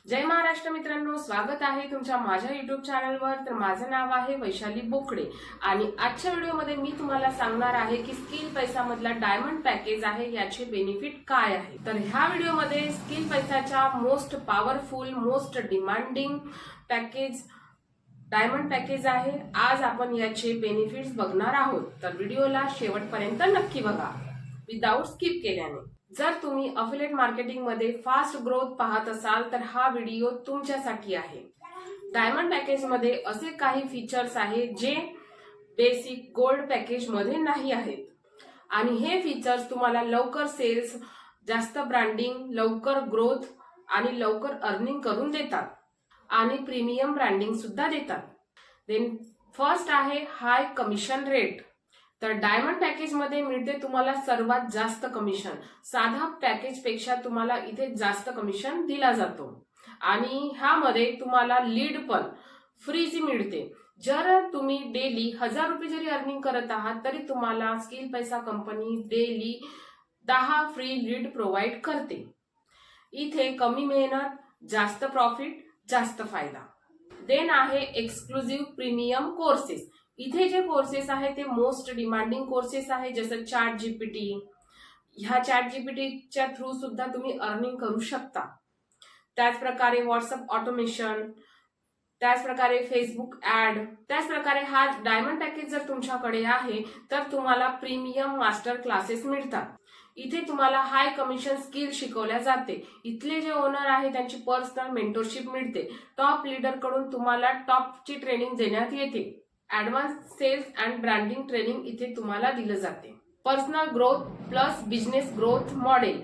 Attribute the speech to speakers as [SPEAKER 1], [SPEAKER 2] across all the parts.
[SPEAKER 1] जय महाराष्ट्र मित्रांनो, स्वागत आहे तुमच्या माझ्या YouTube चॅनलवर। तर माझं नाव आहे वैशाली बोकडे आणि आजच्या व्हिडिओमध्ये मी तुम्हाला सांगणार आहे की स्किल पैसा मधला डायमंड पॅकेज आहे याचे बेनिफिट काय आहे। तर ह्या व्हिडिओमध्ये स्किल पैसाच्या most powerful most demanding package diamond package आहे। आज आपण याचे बेनिफिट्स बघणार आहोत, तर व्हिडिओला शेवटपर्यंत नक्की बघा विदाउट स्किप केल्याने। जर तुम्ही अफिलिएट मार्केटिंग मध्ये फास्ट ग्रोथ पाहत असाल तर हा व्हिडिओ तुमच्यासाठी आहे। डायमंड पॅकेज मध्ये असे काही फीचर्स आहेत जे बेसिक गोल्ड पॅकेज मध्ये नाही आहेत आणि हे फीचर्स तुम्हाला लवकर सेल्स, जास्त ब्रँडिंग, लवकर ग्रोथ आणि लवकर अर्निंग करून देतात आणि प्रीमियम ब्रँडिंग सुद्धा देतात। देन फर्स्ट आहे हाय कमिशन रेट। तर डायमंड पॅकेज मध्ये मिळते तुम्हाला सर्वात जास्त कमिशन। साधा पॅकेज पेक्षा तुम्हाला इथे जास्त कमिशन दिला जातो आणि ह्यामध्ये तुम्हाला लीड पण फ्रीची मिळते। जर तुम्ही डेली 1000 रुपये जरी अर्निंग करत आहात तरी तुम्हाला स्किल पैसा company daily 10 free lead provide करते। इथे कमी मेहनत, जास्त प्रॉफिट, जास्त फायदा। देन आहे एक्सक्लुझिव्ह प्रीमियम कोर्सेस। इथे जे कोर्सेस आहे ते मोस्ट डिमांडिंग कोर्सेस आहे, जसं चॅट जीपीटी। ह्या चॅट जीपीटीच्या थ्रू सुद्धा तुम्ही अर्निंग करू शकता। त्याच प्रकारे व्हॉट्सअप ऑटोमेशन, त्याच प्रकारे फेसबुक ऍड, त्याच प्रकारे हा डायमंड पॅकेज जर तुमच्याकडे आहे तर तुम्हाला प्रीमियम मास्टर क्लासेस मिळतात। इथे तुम्हाला हाय कमिशन स्किल शिकवल्या जाते। इथले जे ओनर आहे त्यांची पर्सनल मेंटरशिप मिळते। टॉप लीडर कडून तुम्हाला टॉपची ट्रेनिंग देण्यात येते। Advance sales and branding training इथे तुम्हाला दिलं जाते। Personal growth plus business growth model,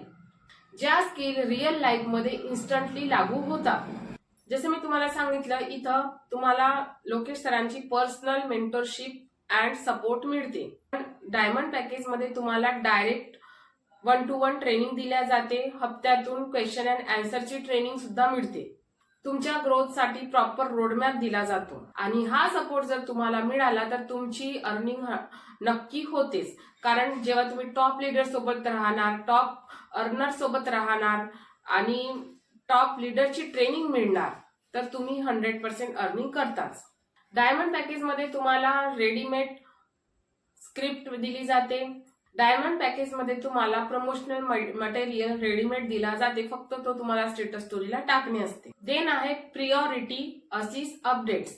[SPEAKER 1] ज्या स्किल रिअल लाईफ मध्ये इन्स्टंटली लागू होतात। जसे मी तुम्हाला सांगितलं, इथं तुम्हाला लोकेश सरांची पर्सनल मेंटरशिप अँड सपोर्ट मिळते। डायमंड पॅकेज मध्ये तुम्हाला डायरेक्ट 1 to 1 ट्रेनिंग दिल्या जाते। हप्त्यातून क्वेश्चन अँड आन्सरची ट्रेनिंग सुद्धा मिळते। तुमच्या ग्रोथ साठी प्रॉपर रोडमॅप दिला जातो आणि हा सपोर्ट जर तुम्हाला मिळाला तर तुमची अर्निंग नक्की होतेच। कारण जेव्हा तुम्ही टॉप लीडर सोबत राहणार, टॉप अर्नर सोबत राहणार आणि टॉप लीडरची ट्रेनिंग मिळणार तर तुम्ही 100% अर्निंग करताच। डायमंड पॅकेज मध्ये तुम्हाला रेडीमेड स्क्रिप्ट दिली जाते। डायमंड पॅकेज मध्ये तुम्हाला प्रमोशनल मटेरियल रेडीमेड दिला जाते, फक्त तो तुम्हाला स्टेटस स्टोरीला टाकणे असते। देन आहे प्रिऑरिटी असिस अपडेट्स।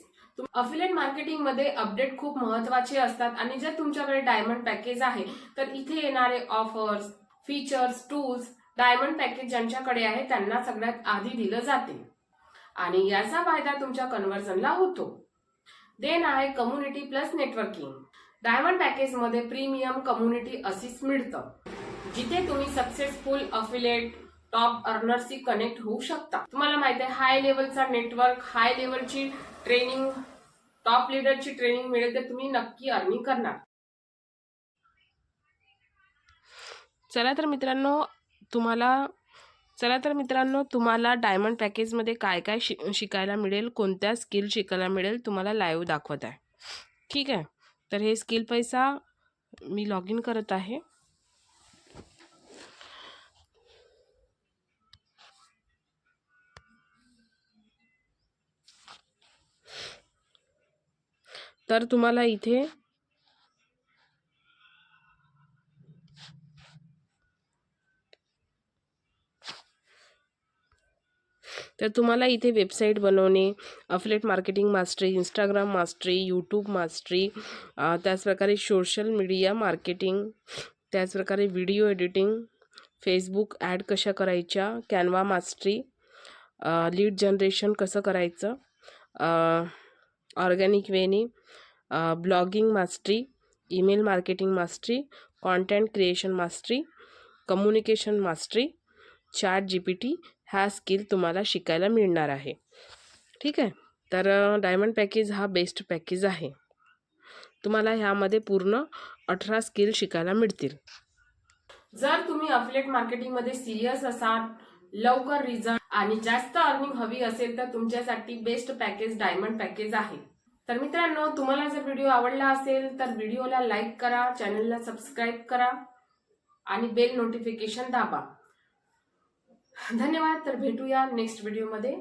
[SPEAKER 1] अफिलिएट मार्केटिंग मध्ये अपडेट खूप महत्वाचे असतात आणि जर तुमच्याकडे डायमंड पॅकेज आहे तर इथे येणारे offers, features, tools diamond package ज्यांच्याकडे आहे त्यांना सगळ्यात आधी दिलं जाते आणि याचा फायदा तुमच्या कन्व्हर्जनला होतो। देन आहे community plus networking. Diamond package मध्ये प्रीमियम कम्युनिटी असिस्ट मिळतं, जिथे तुम्ही सक्सेसफुल अफिलिएट टॉप अर्नरशी कनेक्ट होऊ शकता। तुम्हाला माहिती आहे हाय लेवलचा नेटवर्क, हाय लेवलची ट्रेनिंग, टॉप लीडरची ट्रेनिंग मिळेल तर तुम्ही नक्की अर्निंग करणार। चला तर मित्रांनो तुम्हाला डायमंड पॅकेज मध्ये काय काय शिकायला मिळेल, कोणत्या स्किल शिकायला मिळेल तुम्हाला लाईव्ह दाखवत आहे। ठीक आहे, तर हे स्किल पैसा मी लॉग इन करत आहे। तर तुम्हाला इथे वेबसाईट बनवणे, affiliate marketing mastery, Instagram mastery, YouTube mastery, त्याच प्रकारे सोशल मीडिया मार्केटिंग, त्याच प्रकारे व्हिडिओ एडिटिंग, फेसबुक ॲड कशा करायच्या, कॅनवा मास्टरी, लीड जनरेशन कसं करायचं, ऑर्गॅनिक वेनी, blogging mastery, email marketing mastery, content creation mastery, communication mastery, chat GPT ह्या स्किल तुम्हाला शिकायला मिळणार आहे। ठीक आहे, तर डायमंड पॅकेज हा बेस्ट पॅकेज आहे। तुम्हाला ह्यामध्ये पूर्ण 18 स्किल शिकायला मिळतील। जर तुम्ही अफिलिएट मार्केटिंग मध्ये सिरियस असाल, लवकर रिझल्ट आणि जास्त अर्निंग हवी असेल तर तुमच्यासाठी बेस्ट पॅकेज डायमंड पॅकेज आहे। तर मित्रांनो, तुम्हाला जर व्हिडिओ आवडला असेल तर व्हिडिओला लाईक करा, चॅनलला सबस्क्राईब करा आणि बेल नोटिफिकेशन दाबा। धन्यवाद। तर भेटूया नेक्स्ट व्हिडिओ मध्ये।